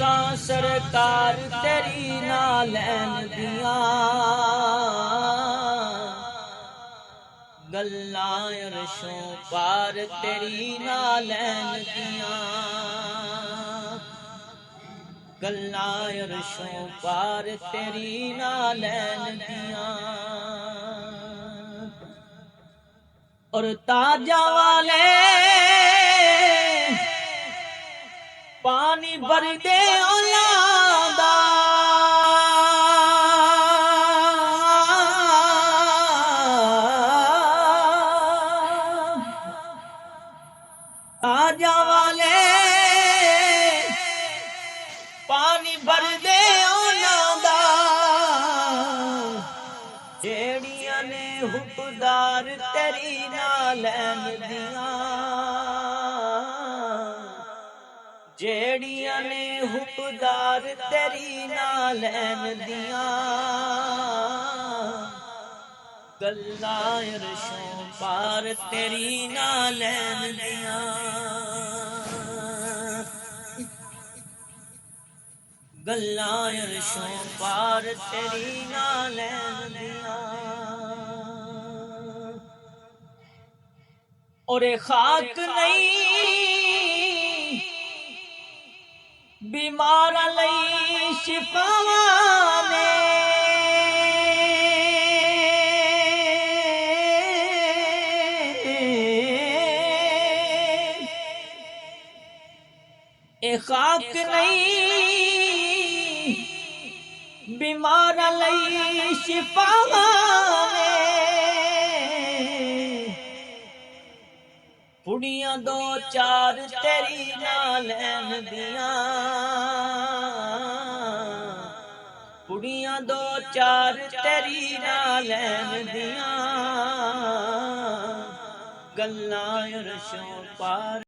सा सरकार तेरी नालैन दियां गल्लां अरशों पार तेरी नालैन दियां गल्लां अरशों पार तेरी नालैन दियां और ताजा वाले पानी भर दे औलादा ताजा वाले पानी भर दे औलादा जेड़ियां ने हुकदार तेरी नालैन दियां जेड़ियां ने हुकदार तेरी नालैन दियां गल्लां अरशों पार तेरी नालैन दियां गल्लां अरशों पार तेरी नालैन दियां और खाक नहीं बीमार लई शिफावां ने ए खाक नहीं बीमार लई शिफावां ने पुड़ियां दो चार तेरी नालैन दियां पुड़ियां दो चार तेरी नालैन दियां गल्लां अरशों पार